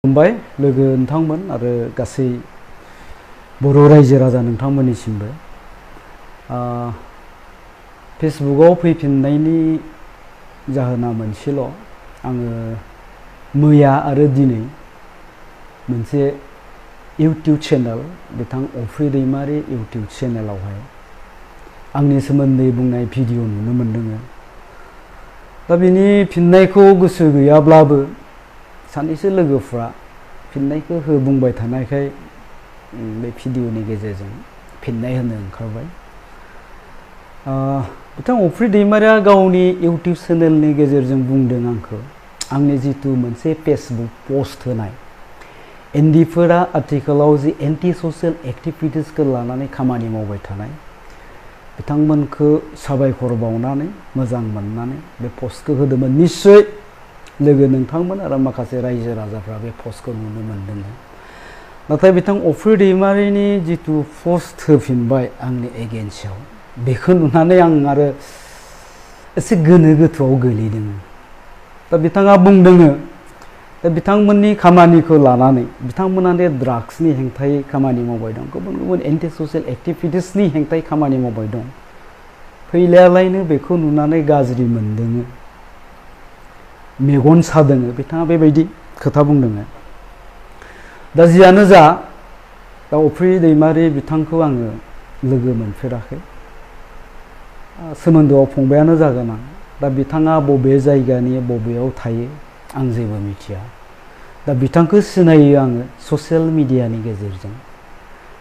खुलुमबाय लोगो नोंथांमोन आरो गासै बर' रायजो राजा नोंथांमोननिसिमबो फेसबुकआव फैफिननायनि जाहोना मोनसेल' आङो मैया आरो दिनै मोनसे इउटिउब चेनेल बिथां अफ्रि दैमारि इउटिउब चेनेलावहाय आंनि सोमोन्दै बुंनाय भिडिअ नुनो मोन्दों। दा बिनि फिननायखौ गोसो गैयाब्लाबो सानैसो लोगोफ्रा फिननायखौ बुंबाय थानायखाय बे भिडिअनि गेजेरजों फिननाय होनो ओंखारबाय। बिथां अफ्रि दैमारिया गावनि इउटिउब चेनेलनि गेजेरजों बुंदों आंनि जितु मोनसे फेसबुक पोस्ट होनाय एनडिफोरा आथिखालाव जि एन्टि ससियेल एक्टिभिटिसखौ लानानै खामानि मावबाय थानाय बिथांमोनखौ साबायखर बावनानै मोजां मोननानै बे पस्टखौ होदोंमोन। निश्चय लोगो नोंथांमोन आरो माखासे रायजो राजाफ्रा बे पस्टखौ नुनो मोन्दों। नाथाय बिथां अफ्रि दैमारिनि जितु पस्ट होफिनबाय आंनि एगेन्स्टआव बेखौ नुनानै आं आरो एसे गोनो गोथोआव गोलैदों। दा बिथाङा बुंदों दा बिथांमोननि खामानिखौ लानानै बिथांमोना ड्राग्सनि हेंथायै खामानि मावबाय दं, गुबुन गुबुन एन्टि ससियेल एक्टिभिटिसनि हेंथायै खामानि मावबाय दं। फैलायालायनो बेखौ नुनानै गाज्रि मोनदों, मेगन सादों, बिथाङा बेबायदि खोथा बुंदों। दा जियानो जा दा अफ्रि दैमारि बिथांखौ आङो लोगो मोनफेराखै, सोमोन्दोआव फंबायानो जागोन आं। दा बिथाङा बबे जायगानि बबेयाव थायो आं जेबो मिथिया। दा बिथांखौ सिनायो आङो ससियेल मिडियानि गेजेरजों।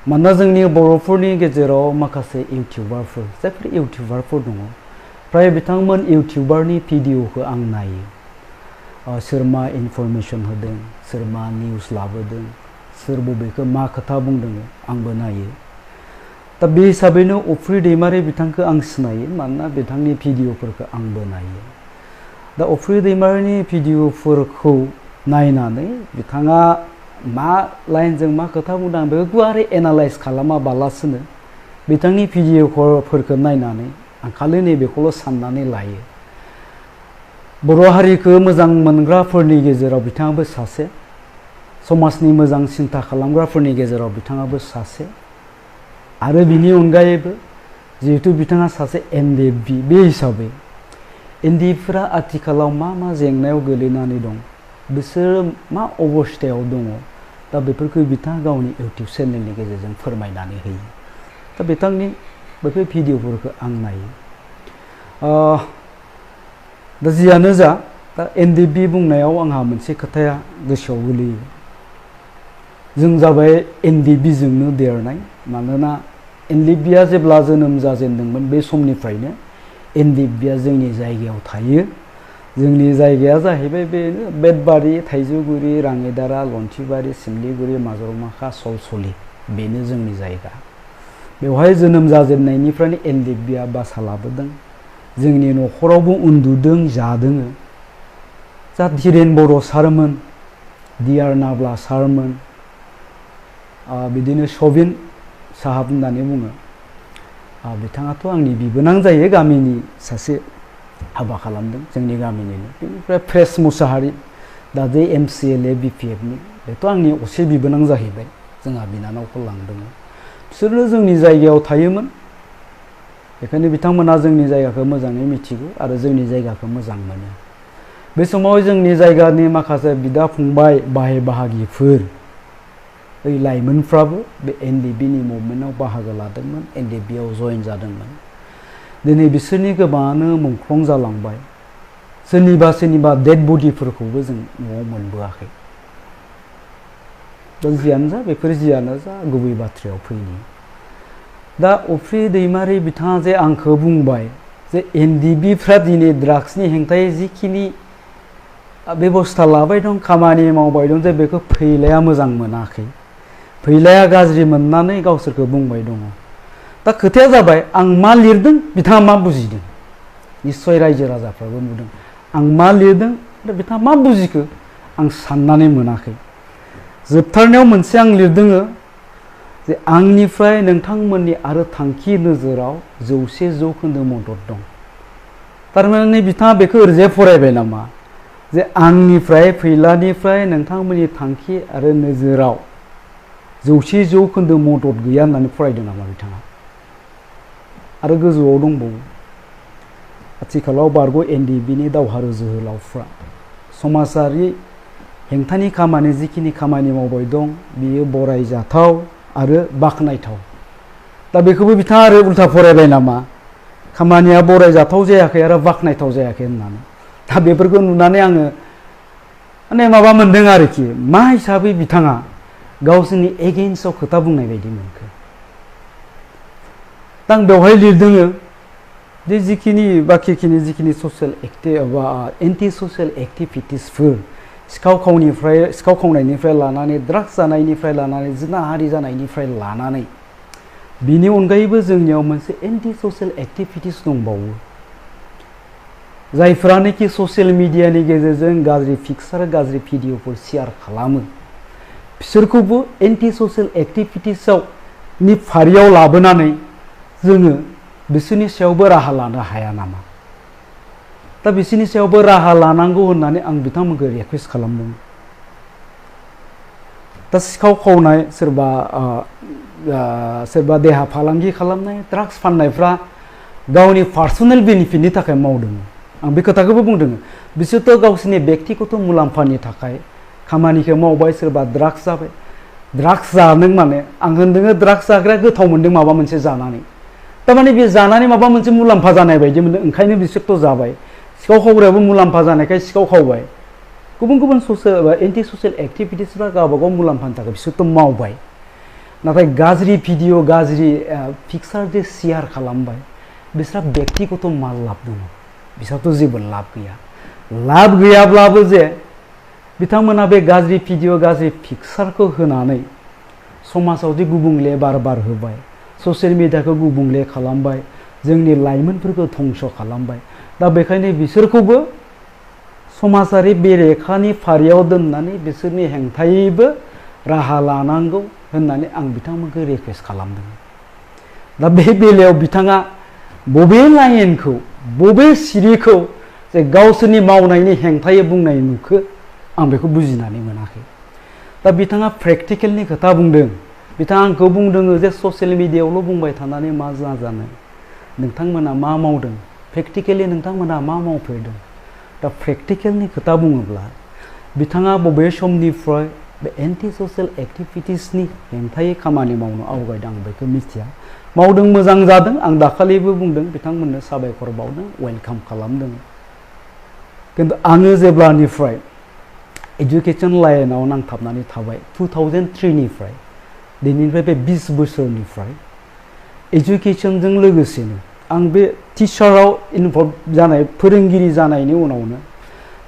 मानोना जोंनि बर'फोरनि गेजेराव माखासे इउटिउबारफोर जायफोर इउटिउबारफोर दङ, फ्राय बिथांमोन इउटिउबारनि भिडिअखौ आं नायो। सोर मा इनफरमेसन होदों, सोर मा निउस लाबोदों, सोर बबेखौ मा खोथा बुंदों आंबो नायो। दा बे हिसाबैनो अफ्रि दैमारि बिथांखौ आं सिनायो, मानोना बिथांनि भिडिअफोरखौ आंबो नायो। दा अफ्रि दैमारिनि भिडिअफोरखौ नायनानै बिथाङा मा लाइनजों मा खोथा बुंदों आं बेखौ गुवारै एनालाइज खालामाबालासिनो बिथांनि भिडिअफोरखौ नायनानै आं खालि नैबेखौल' साननानै लायो। बर' हारिखौ मोजां मोनग्राफोरनि गेजेराव बिथाङाबो सासे, समाजनि मोजां सिन्था खालामग्राफोरनि गेजेराव बिथाङाबो सासे, आरो बिनि अनगायैबो जिहेतु बिथाङा सासे एनडिएफबि, बे हिसाबै एनडिएफफोरा आथिखालाव मा मा जेंनायाव गोलैनानै दं, बिसोरो मा अबस्थायाव दङ, दा बेफोरखौ बिथाङा गावनि इउटिउब चेनेलनि गेजेरजों फोरमायनानै होयो। दा बिथांनि बेफोर भिडिअफोरखौ आं नायो। दा जियानो जा दा एनडिएफबि बुंनायाव आंहा मोनसे खोथाया गोसोआव गोलैयो। जों जाबाय एनडिएफबिजोंनो देरनाय। मानोना एनडिएफबिया जेब्ला जोनोम जाजेनदोंमोन बे समनिफ्रायनो एनडिएफबिया जोंनि जायगायाव थायो। जोंनि जायगाया जाहैबाय बेनो बेटबारि, थाइजौगुरि, राङिदारा, लन्थिबारि, सिमलिगुरि, माजरमाखा, सलसलि, बेनो जोंनि जायगा। बेवहाय जोनोम जाजेननायनिफ्रायनो एनडिएफबिया बासा लाबोदों। जोंनि न'खरावबो उन्दुदों, जादों। जा धीरेन बर' सारमोन, डिआर नाब्ला सारमोन, बिदिनो सबिन साहाब होननानै बुङो, बिथाङाथ' आंनि बिबोनां जायो, गामिनि सासे हाबा खालामदों जोंनि गामिनिनो। बेनिफ्राय प्रेस मुसाहारि, दा जे MCLA BPFनि, बेथ' आंनि असे बिबोनां जाहैबाय, जोंहा बिनानावखौ लांदों। बिसोरनो जोंनि जायगायाव थायोमोन, बेखायनो बिथांमोना जोंनि जायगाखौ मोजाङै मिथिगौ आरो जोंनि जायगाखौ मोजां मोनो। बे समाव जोंनि जायगानि माखासे बिदा फंबाय, बाहाय बाहागिफोर, बै लाइमोनफ्राबो बे एनडिएफबिनि मुभमेन्टआव बाहागो लादोंमोन, एनडिएफबियाव जयेन जादोंमोन। दिनै बिसोरनि गोबाङानो मुंख्लं जालांबाय। सोरनिबा डेड बडिफोरखौबो जों न'आव मोनबोआखै। दा जियानो जा बेफोर जियानो जा गुबै बाथ्रायाव फैनि। दा अफ्रि दैमारि बिथाङा जे आंखौ बुंबाय जे एनडिएफबिफ्रा दिनै ड्राग्सनि हेंथायै जिखिनि बेबस्था लाबाय दं, खामानि मावबाय दं, जे बेखौ फैलाया मोजां मोनाखै, फैलाया गाज्रि मोननानै गावसोरखौ बुंबाय दङ। दा खोथाया जाबाय आं मा लिरदों बिथाङा मा बुजिदों। निस्सय रायजो राजाफ्राबो नुदों आं मा लिरदों आरो बिथाङा मा बुजिखो आं साननानै मोनाखै। जोबथारनायाव मोनसे आं लिरदों जे आंनिफ्राय नोंथांमोननि आरो थांखि नोजोराव 100% मदद दं। थारमाने बिथाङा बेखौ ओरैजाय फरायबाय नामा, जे आंनिफ्राय फैलानिफ्राय नोंथांमोननि थांखि आरो नोजोराव 100% मदद गैया होननानै फरायदों नामा बिथाङा? आरो गोजौआव दंबावो आथिखालाव बारग' NDFBनि दावहारु जोहोलावफ्रा समाजारि हेंथानि खामानि जिखिनि खामानि मावबाय दं बियो बरायजाथाव आरो बाख्नायथाव। दा बेखौबो बिथाङा आरो उल्था फरायबाय नामा खामानिया बरायजाथाव जायाखै आरो बाख्नायथाव जायाखै होननानै। दा बेफोरखौ नुनानै आङो माने माबा मोनदों आरोखि मा हिसाबै बिथाङा गावसोरनि एगेन्स्टआव खोथा बुंनाय बायदि मोनखो। दा आं बेवहाय लिरदों जे जिखिनि बाखिखिनि जिखिनि ससियेल बा एन्टि ससियेल एक्टिभिटिसफोर सिखाव खावनायनिफ्राय लानानै ड्राग्स जानायनिफ्राय लानानै जिनाहारि जानायनिफ्राय लानानै बिनि अनगायैबो जोंनियाव मोनसे एन्टि ससियेल एक्टिभिटिस दंबावो जायफोरानोखि ससियेल मिडियानि गेजेरजों गाज्रि पिक्सार गाज्रि भिडिअफोर शेयार खालामो बिसोरखौबो एन्टि ससियेल एक्टिभिटिसआव नि फारियाव लाबोनानै जोङो बिसोरनि सायावबो राहा लानो हाया नामा? दा बिसोरनि सायावबो राहा लानांगौ होननानै आं बिथांमोनखौ रिक्वेस्ट खालामदों। दा सिखाव खावनाय सोरबा देहा फालांगि खालामनाय ड्राग्स फाननायफ्रा गावनि पार्सनेल बेनिफिटनि थाखाय मावदों। आं बे खोथाखौबो बुंदों बिसोरथ' गावसोरनि बेक्तिगत मुलाम्फानि थाखाय खामानिखौ मावबाय। सोरबा ड्राग्स जाबाय ड्राग्स जादों माने आं होनदों ड्राग्स जाग्राया गोथाव मोनदों माबा मोनसे जानानै थारमाने बे जानानै माबा मोनसे मुलाम्फा जानाय बायदि मोनदों ओंखायनो बिसोरथ' जाबाय। सिखाव खावग्रायाबो मुलाम्फा जानायखाय सिखाव खावबाय। गुबुन गुबुन ससियेल बा एन्टि ससियेल एक्टिभिटिसफ्रा गावबागाव मुलाम्फानि थाखाय बिसोरथ' मावबाय। नाथाय गाज्रि भिडिअ गाज्रि पिक्सार जे शेयार खालामबाय बिसोरहा बेक्तिगत माल लाब दङ बिसोरथ' जेबो लाब गैया। लाब गैयाब्लाबो जे बिथांमोना बे गाज्रि भिडिअ गाज्रि पिक्सारखौ होनानै समाजाव जे गुबुंले बार होबाय ससियेल मिडियाखौ गुबुंले खालामबाय जोंनि लाइमोनफोरखौ धंस खालामबाय। दा बेखायनो बिसोरखौबो समाजारि बेरेखानि फारियाव दोननानै बिसोरनि हेंथायैबो राहा लानांगौ होननानै आं बिथांमोनखौ रिक्वेस्ट खालामदों। दा बे बेलायाव बिथाङा बबे लाइनखौ बबे सिरिखौ जे गावसोरनि मावनायनि हेंथायै बुंनाय नुखो आं बेखौ बुजिनानै मोनाखै। दा बिथाङा प्रेक्टिकेलनि खोथा बुंदों। बिथाङा आंखौ बुंदों जे ससियेल मिडियायावल' बुंबाय थानानै मा जानो नोंथांमोना मा मावदों प्रेक्टिकेलि नोंथांमोना मा मावफेरदों। दा प्रेक्टिकेलनि खोथा बुङोब्ला बिथाङा बबे समनिफ्राय बे एन्टि ससियेल एक्टिभिटिसनि हेंथायै खामानि मावनो आवगायदों आं बेखौ मिथिया। मावदों मोजां जादों आं दाखालिबो बुंदों बिथांमोननो साबायखर बावदों वेलकाम खालामदों। किन्तु आङो जेब्लानिफ्राय एजुकेशन लाइनाव नांथाबनानै थाबाय 2003 निफ्राय दिनैनिफ्राय बे 20 बोसोरनिफ्राय एजुकेशनजों लोगोसेनो आं बे टिचाराव इनभल्व जानाय फोरोंगिरि जानायनि उनावनो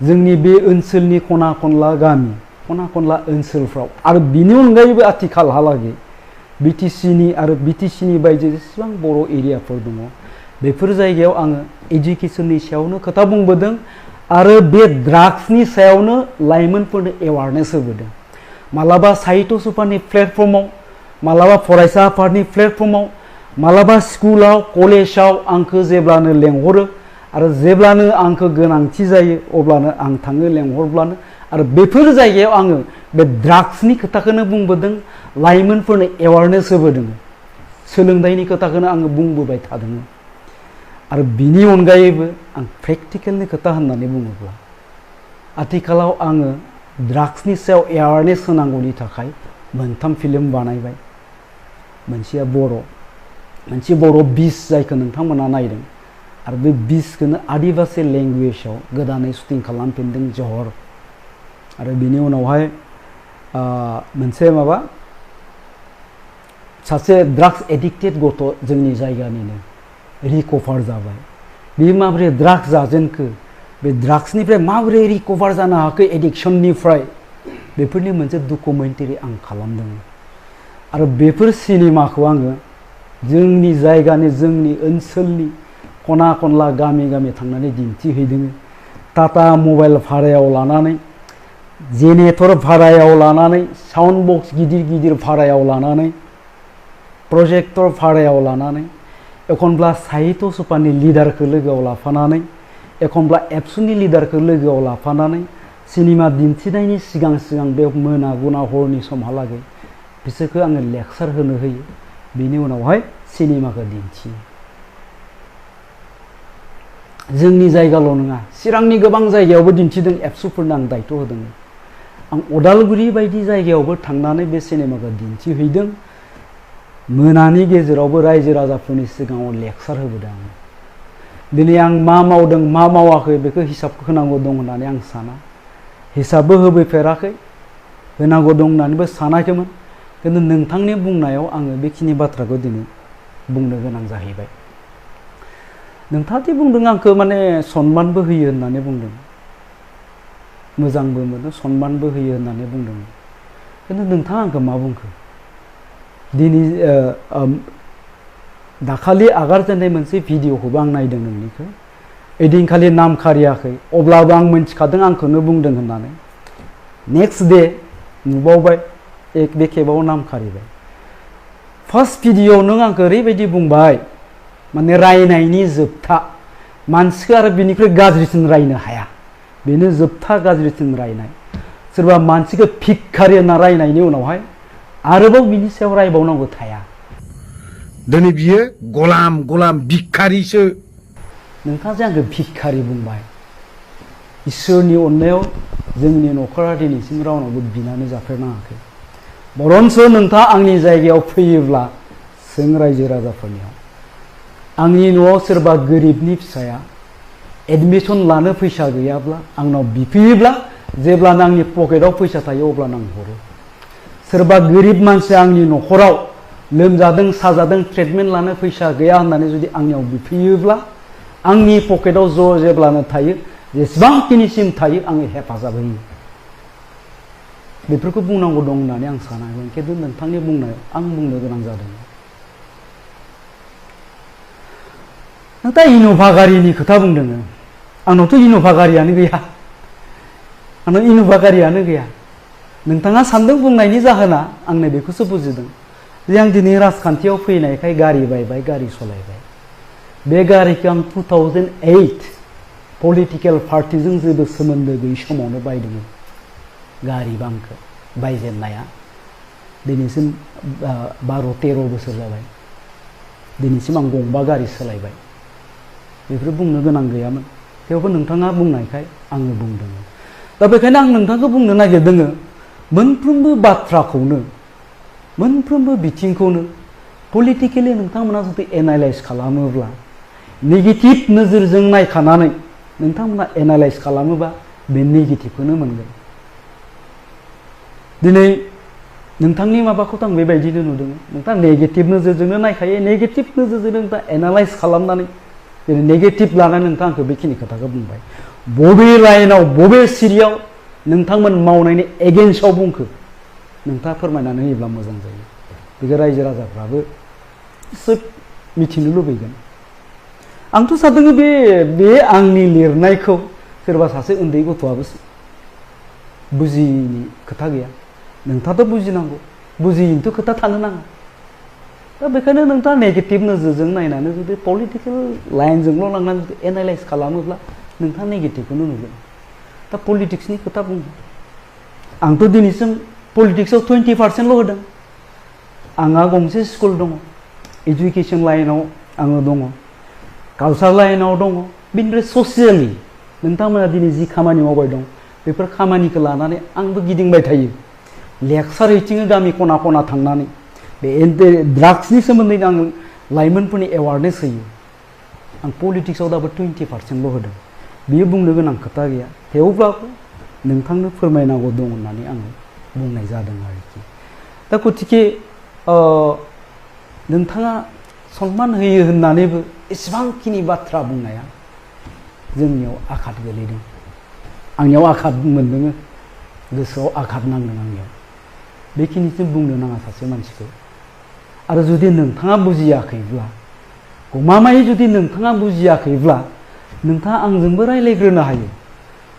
जोंनि बे ओनसोलनि खना खनला गामि खना खनला ओनसोलफ्राव आरो बिनि अनगायैबो आथिखालहालागै बिटिसिनि आरो बिटिसिनि बायजो जेसेबां बर' एरियाफोर दङ बेफोर जायगायाव आङो एजुकेशननि सायावनो खोथा बुंबोदों आरो बे ड्राग्सनि सायावनो लाइमोनफोरनो एवारनेस होबोदों। मालाबा साहित्य सभानि प्लेटफर्माव मालाबा फरायसा आफादनि प्लेटफर्माव मालाबा स्कुलाव कलेजाव आंखौ जेब्लानो लेंहरो आरो जेब्लानो आंखौ गोनांथि जायो अब्लानो आं थाङो लेंहरब्लानो आरो बेफोर जायगायाव आङो बे ड्राग्सनि खोथाखौनो बुंबोदों लाइमोनफोरनो एवारनेस होबोदों सोलोंथाइनि खोथाखौनो आङो बुंबोबाय थादों। आरो बिनि अनगायैबो आं प्रेक्टिकेलनि खोथा होननानै बुङोब्ला आथिखालाव आङो ड्राग्सनि सायाव एवारनेस होनांगौनि थाखाय मोनथाम फिल्म बानायबाय। मोनसे बर' बिस जायखौ नोंथांमोना नायदों आरो बे बिसखौनो आदिबासि लेंगुवेजाव गोदानै शुटिं खालामफिनदों जहर। आरो बिनि उनावहाय मोनसे सासे ड्राग्स एडिक्टेड गथ' जोंनि जायगानिनो रिकभार जाबाय। बे माबोरै ड्राग्स जाजेनखो बे ड्राग्सनिफ्राय माबोरै रिकभार जानो हाखो एडिक्शननिफ्राय बेफोरनि मोनसे डकुमेन्टारि आं खालामदों। आरो बेफोर सिनेमाखौ आङो जोंनि जायगानि जोंनि ओनसोलनि खना खनला गामि गामि थांनानै दिन्थिहैदों। टाटा मबाइल भारायाव लानानै जेनेरेटर भारायाव लानानै साउन्ड बक्स गिदिर गिदिर भारायाव लानानै प्रजेक्टर भारायाव लानानै एखनब्ला साहित्य सभानि लिडारखौ लोगोआव लाफानानै एखनब्ला एबसुनि लिडारखौ लोगोआव लाफानानै सिनेमा दिन्थिनायनि सिगां सिगां बे मोनागुना हरनि समहालागै बिसोरखौ आङो लेक्सार होनो होयो बिनि उनावहाय सिनेमाखौ दिन्थियो जोंनि जायगाल' नङा चिरांनि गोबां जायगायावबो दिन्थिदों एबसुफोरनो आं दायथ' होदों आं उदालगुरि बायदि जायगायावबो थांनानै बे सिनेमाखौ दिन्थिहैदों मोनानि गेजेरावबो रायजो राजाफोरनि सिगाङाव लेक्सार होबोदों आं दिनै आं मा मावदों मा मावाखै बेखौ हिसाबखौ होनांगौ दं होननानै आं साना हिसाबबो होबोफेराखै होनांगौ दं होननानैबो सानाखैमोन खिन्थु नोंथांनि बुंनायाव आङो बेखिनि बाथ्राखौ दिनै बुंनो गोनां जाहैबाय नोंथाङादि बुंदों आंखौ माने सनमानबो होयो होननानै बुंदों मोजांबो मोनो सनमानबो होयो होननानै बुंदों खिन्थु नोंथाङा आंखौ मा बुंखो दिनै दाखालि आगारजेननाय मोनसे भिडिअखौबो आं नायदों नोंनिखौ ओइदिनखालि नाम खारियाखै अब्लाबो आं मोनथिखादों आंखौनो बुंदों होननानै नेक्स्ट डे नुबावबाय बे खेबाव नाम खारिबाय फार्स्ट भिडिअ नों आंखौ ओरैबायदि बुंबाय माने रायनायनि जोबथा मानसिखौ आरो बिनिख्रुइ गाज्रिसिन रायनो हाया बेनो जोबथा गाज्रिसिन रायनाय सोरबा मानसिखौ भिखारि होनना रायनायनि उनावहाय आरोबाव बिनि सायाव रायबावनांगौ थाया दिनै बियो गलाम भिखारिसो नोंथाङा जे आंखौ भिखारि बुंबाय इसोरनि अननायाव जोंनि न'खरा दिनैसिम रावनावबो बिनानै जाफेरनाङाखै बरन्स नोंथाङा आंनि जायगायाव फैयोब्ला सों रायजो राजाफोरनियाव आंनि न'आव सोरबा गोरिबनि फिसाया एडमिसन लानो फैसा गैयाब्ला आंनाव बिफैयोब्ला जेब्लानो आंनि पकेटाव फैसा थायो अब्लानो आं हरो सोरबा गोरिब मानसिया आंनि न'खराव लोमजादों साजादों ट्रिटमेन्ट लानो फैसा गैया होननानै जुदि आंनियाव बिफैयोब्ला आंनि पकेटाव जेब्लानो थायो जेसेबांखिनिसिम थायो आङो हेफाजाब होयो बेफोरखौ बुंनांगौ दं होननानै आं सानाखैमोन खिन्थु नोंथांनि बुंनायाव आं बुंनो गोनां जादों नोंथाङा इन'भा गारिनि खोथा बुंदों आंनावथ' इन'भा गारियानो गैया आंनाव इन'भा गारियानो गैया नोंथाङा सान्दों बुंनायनि जाहोना आंनो बेखौसो बुजिदों जे आं दिनै राजखान्थियाव फैनायखाय गारि बायबाय गारि सालायबाय बे गारिखौ आं 2008 पलिटिकेल पार्टिजों जेबो सोमोन्दो गैयै समावनो बायदोंमोन गारि बांखौ बायजेननाया दिनैसिम 12-13 बोसोर जाबाय दिनैसिम आं गंबा गारि सोलायबाय बेफोर बुंनो गोनां गैयामोन थेवबो नोंथाङा बुंनायखाय आङो बुंदों दा बेखायनो आं नोंथांखौ बुंनो नागिरदों मोनफ्रोमबो बाथ्राखौनो मोनफ्रोमबो बिथिंखौनो पलिटिकेलि नोंथांमोना जुदि एनालाइज खालामोब्ला नेगेटिभ नोजोरजों नायखानानै नोंथांमोना एनालाइज खालामोबा बे नेगेटिभखौनो मोनगोन दिनै नोंथांनि माबाखौथ' आं बेबायदिनो नुदों नोंथाङा नेगेटिभ नोजोरजोंनो नायखायो नेगेटिभ नोजोरजों नोंथाङा एनालाइज खालामनानै दिनै नेगेटिभ लानानै नोंथाङा आंखौ बेखिनि खोथाखौ बुंबाय बबे लाइनाव बबे सिरियाव नोंथांमोन मावनायनि एगेन्स्टआव बुंखो नोंथाङा फोरमायनानै होयोब्ला मोजां जायो बेखौ रायजो राजाफ्राबो सोब मिथिनो लुबैगोन आंथ' सानदों बे आंनि लिरनायखौ सोरबा सासे उन्दै गथ'आबो बुजियिनि खोथा गैया नोंथाङाथ' बुजिनांगौ बुजियिनिथ' खोथा थानो नाङा दा बेखायनो नोंथाङा नेगेटिभ नोजोरजों नायनानै जुदि पलिटिकेल लाइनजोंल' लांनानै जुदि एनालाइज खालामोब्ला नोंथाङा नेगेटिभखौनो नुगोन दा पलिटिक्सनि खोथा बुङो आंथ' दिनैसिम पलिटिक्सआव 20% होदों आंहा गंसे स्कुल दङ एजुकेसन लाइनाव आङो दङ कालचार लाइनाव दङ बेनिफ्राय ससियेलि नोंथांमोना दिनै जि खामानि मावबाय दं बेफोर खामानिखौ लानानै आंबो गिदिंबाय थायो लेक्सार हैथिङो गामि खना खना थांनानै बे ड्राग्सनि सोमोन्दै आं लाइमोनफोरनि एवारनेस होयो आं पलिटिक्सआव दाबो 20% होदों बियो बुंनो गोनां खोथा गैया थेवब्लाबो नोंथांनो फोरमायनांगौ दं होननानै आङो बुंनाय जादों आरोखि दा गतिके नोंथाङा सनमान होयो होननानैबो एसेबांखिनि बाथ्रा बुंनाया जोंनियाव आघात गोलैदों आंनियाव आघात मोनदों गोसोआव आघात नांदों आंनियाव बेखिनिसिम बुंनो नाङा सासे मानसिखौ आरो जुदि नोंथाङा बुजियाखैब्ला गमामायै जुदि नोंथाङा बुजियाखैब्ला नोंथाङा आंजोंबो रायज्लायग्रोनो हायो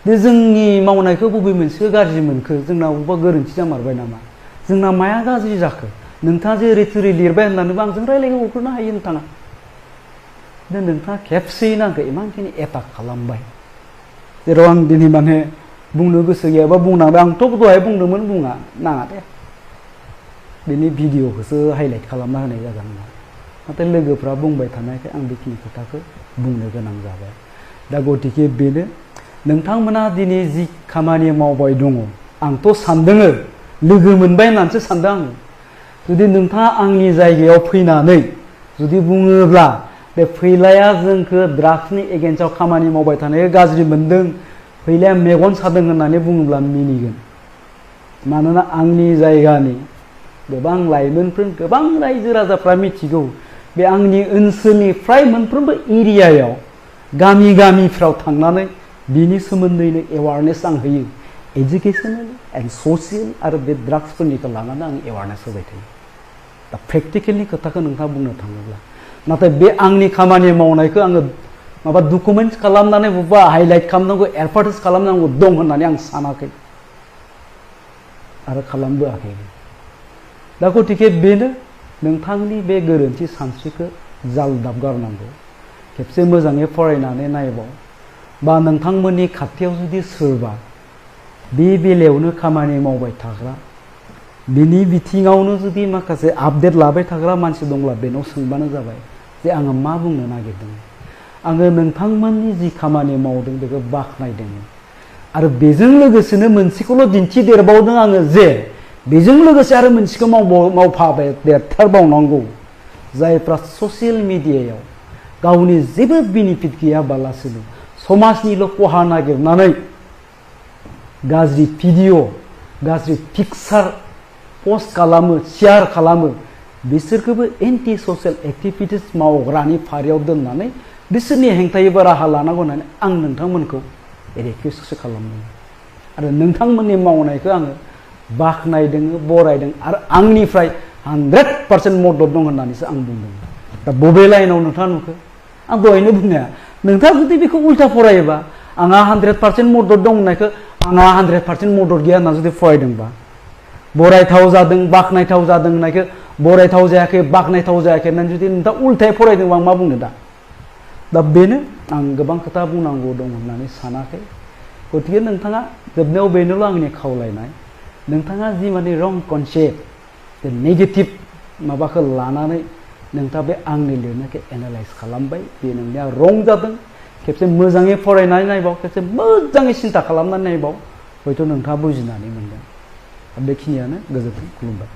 दे जोंनि मावनायखौ बबे मोनसेखौ गाज्रि मोनखो जोंना बबेबा गोरोन्थि जामारबाय नामा जोंना माया गाज्रि जाखो नोंथाङा जे ओरै थोरै लिरबाय होननानैबो आंजों रायज्लायनो हरग्रोनो हायो नोंथाङा नोंथाङा खेबसेयैनो आंखौ इमानखिनि एटाक खालामबाय जेराव आं दिनै माने बुंनो गोसो गैयाबा बुंनांबाय आंथ' दहाय बुंदोंमोन बुङा नाङा दे बेनि भिडिअखौसो हाइलाइट खालामना होनाय जागोन नाथाय लोगोफ्रा बुंबाय थानायखाय आं बेखिनि खोथाखौ बुंनो गोनां जाबाय दा गतिके बेनो नोंथांमोना दिनै जि खामानि मावबाय दङ आंथ' सानदोङो लोगो मोनबाय होननानैसो सानदों आङो जुदि नोंथाङा आंनि जायगायाव फैनानै जुदि बुङोब्ला बे फैलाया जोंखौ ड्राग्सनि एगेन्स्टआव खामानि मावबाय थानायखौ गाज्रि मोनदों फैलाया मेगन सादों होननानै बुङोब्ला मिनिगोन मानोना आंनि जायगानि गोबां लाइमोनफोर गोबां रायजो राजाफ्रा मिथिगौ बे आंनि ओनसोलनि फ्राय मोनफ्रोमबो एरियायाव गामि गामिफ्राव थांनानै बिनि सोमोन्दैनो एवारनेस आं होयो एजुकेसनेल एन्ड ससियेल आरो बे ड्राग्सफोरनिखौ लानानै आं एवारनेस होबाय थायो दा प्रेक्टिकेलनि खोथाखौ नोंथाङा बुंनो थाङोब्ला नाथाय बे आंनि खामानि मावनायखौ आङो माबा डकुमेन्ट्स खालामनानै बबेबा हाइलाइट खालामनांगौ एडभार्टाइज खालामनांगौ दं होननानै आं सानाखै आरो खालामबोआखै दा गतिके बेनो नोंथांनि बे गोरोन्थि सानस्रिखौ जालदाब गारनांगौ खेबसे मोजाङै फरायनानै नायबाव बा नोंथांमोननि खाथियाव जुदि सोरबा बे बेलायावनो खामानि मावबाय थाग्रा बिनि बिथिङावनो जुदि माखासे आपडेट लाबाय थाग्रा मानसि दंब्ला बेनाव सोंबानो जाबाय जे आङो मा बुंनो नागिरदों आङो नोंथांमोननि जि खामानि मावदों बेखौ बाख्नायदों आरो बेजों लोगोसेनो मोनसेखौल' दिन्थिदेरबावदों आङो जे बेजों लोगोसे आरो मोनसेखौ मावफाबाय देरथारबावनांगौ जायफ्रा ससियेल मिडियायाव गावनि जेबो बेनिफिट गैयाबालासिनो समाजनिल' खहा नागिरनानै गाज्रि भिडिअ गाज्रि पिक्सार पस्ट खालामो शेयार खालामो बिसोरखौबो एन्टि ससियेल एक्टिभिटिस मावग्रानि फारियाव दोननानै बिसोरनि हेंथायैबो राहा लानांगौ होननानै आं नोंथांमोनखौ रिकुवेस्टसो खालामदों आरो नोंथांमोननि मावनायखौ आङो बाख्नायदों बरायदों आरो आंनिफ्राय 100% मदद दं होननानैसो आं बुंदों दा बबे लाइनाव नोंथाङा नुखो आं दहायनो बुंनाया नोंथाङा जुदि बेखौ उल्था फरायोबा आंहा 100% मदद दं होननायखौ आंहा 100% मदद गैया होनना जुदि फरायदोंबा बरायथाव जादों बाख्नायथाव जादों होननायखौ बरायथाव जायाखै बाख्नायथाव जायाखै होननानै जुदि नोंथाङा उल्थायै फरायदोंबा आं मा बुंनो दा बेनो आं गोबां खोथा बुंनांगौ दं होननानै सानाखै गतिके नोंथाङा जोबनायाव बेनोल' आंनि खावलायनाय नोंथाङा जि माने रं कनसेप्ट नेगेटिभ माबाखौ लानानै नोंथाङा बे आंनि लिरनायखौ एनालाइज खालामबाय बे नोंनिया रं जादों खेबसे मोजाङै फरायनानै नायबाव खेबसे मोजाङै सिन्था खालामनानै नायबाव हयथ' नोंथाङा बुजिनानै मोनगोन बेखिनियानो गोजोन्थों खुलुमबाय